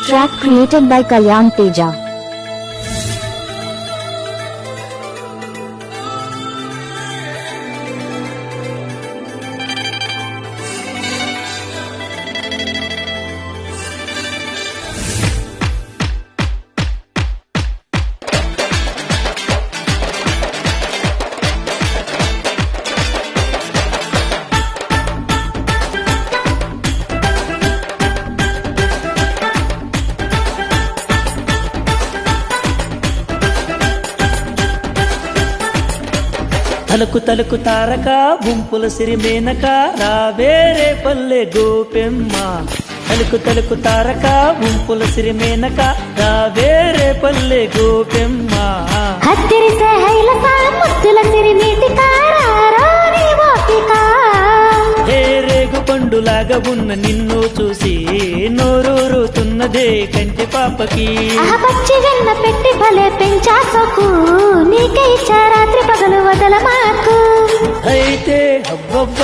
Track created by Kalyan Teja. తలకు తలకు తారక గుంపుల సిరి మేనక రావేరే పల్లె గోపెమ్మ. తలకు తలకు తారక గుంపుల సిరి మేనక రావేరే పల్లె గోపెమ్మ. హత్తిరిసే హైలస ముద్దుల సిరి ఏ రేగు పండులాగా ఉన్న నిన్ను చూసి నోరూరుతున్నదే కంటి పాపకి. పచ్చి వెన్న పెట్టి భలే పెంచాసకు నీకే ఇచ్చా రాత్రి పగలు వదల మాకు. అయితే అబ్బబ్బ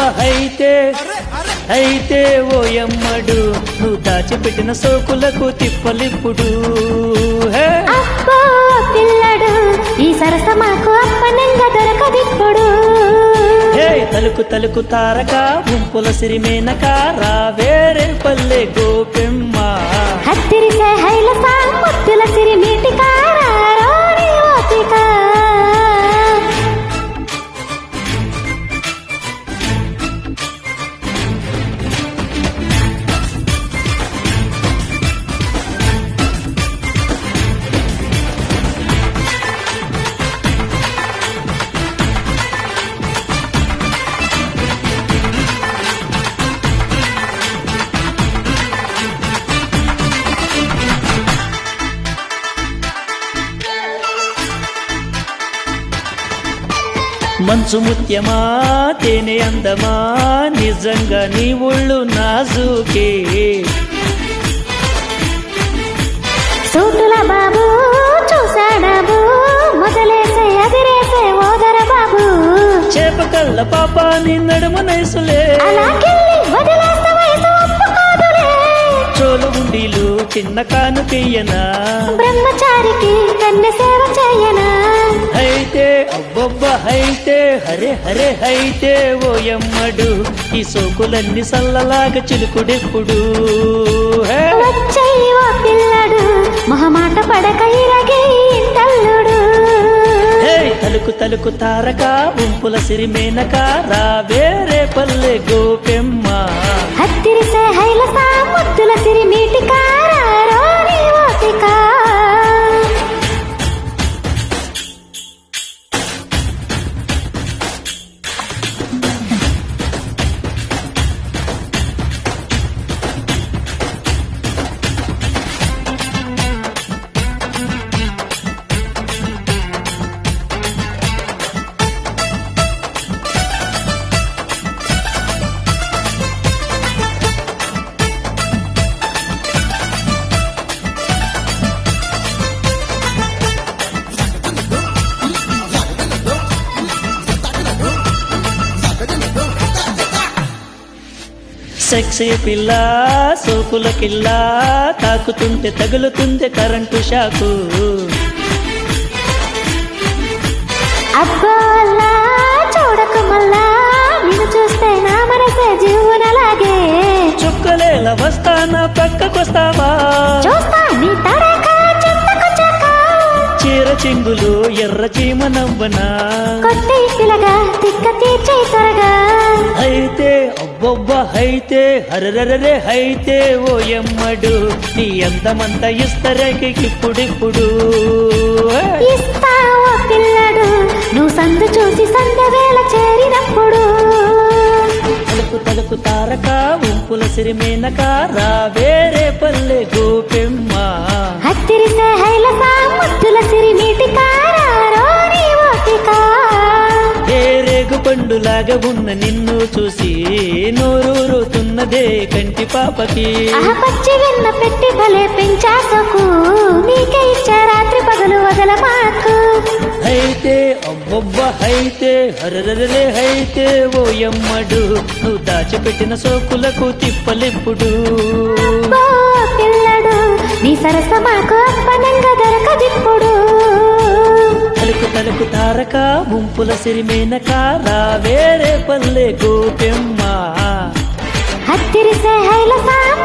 అయితే ఓయమ్మడు నువ్వు దాచిపెట్టిన సోకులకు తిప్పలిప్పుడు. అబ్బో పిల్లడు ఈ సరస మాకు అప్పనంగా దొరకదిప్పుడు. తలుకు తలుకు తారక గుంపుల సిరి మేనక రావేరే పల్లె గోపెమ్మ. హత్తిరిసే హైలస ముద్దుల సిరి మంచు ముత్యమా తేనె అందమా నిజంగా నీ ఒళ్ళు నాజుకే. సూటుల బాబు చూసాడాబు మొదలేసే అదిరేసే ఓదర బాబు. చేప కళ్ళ పాప నీ నడుమ నైసులే చోలు ఉండిలు చిన్న కానుకయ్యనా బ్రహ్మచారికి కన్య సేవ చేయనా. అయితే అబ్బబ్బ అయితే ఓయమ్మడు ఈ సోకులన్నీ సల్లలాగా చిలుకుడెప్పుడు. వచ్చయ్య ఓ పిల్లడు మొహమాట పడక ఇరగే తల్లుడు. తలుకు తలుకు తారక గుంపుల సిరి మేనక రావేరే పల్లె గోపెమ్మ. హత్తిరిసే హైలస ముద్దుల సిరి సెక్సీ పిల్ల సోకుల కిల్ల తాకుతుంటే తగులుతుంది కరెంటు షాకు. అబ్బోల్లా చూడకు మల్లా నిన్ను చూస్తే నా మనసే జీవనలాగే. చుక్కలేల వస్తానా పక్కకొస్తావా చూస్తా నీ తడక చెత్తకొచ్చాక. చీర చెంగులు ఎర్ర చీమ నవ్వనా కొట్టి పిలగా తిక్క తీర్చే త్వరగా. అయితే అబ్బబ్బ అయితే ఓయమ్మడు నీ అందమంతా ఇస్తరేకిప్పుడిప్పుడు. ఇస్తావో పిల్లడు నువ్వు సందు చూసి సందవేళ చేరినప్పుడు. తలుపు తలుపు తారక గుంపుల సిరి మేనక రావేరే పల్లె గోపెమ్మ. హత్తిరిసే హైలస ముద్దుల సిరి ఏ రేగు పండులాగా ఉన్న నిన్ను చూసి నోరూరుతున్నదే కంటి పాపకి. పచ్చి వెన్న పెట్టి భలే పెంచాసకు నీకే ఇచ్చా రాత్రి పగలు వదల మాకు. అయితే అబ్బబ్బ అయితే ఓయమ్మడు నువ్వు దాచిపెట్టిన సోకులకు తిప్పలెప్పుడు. పిల్లడు నీ సరస మాకు అప్పనంగా దొరకదిప్పుడు. తలుకు తలుకు తారక ముంపుల సిరిమేనక రావేరే పల్లె గోపెమ్మ. హత్తిరిసే హైల సామ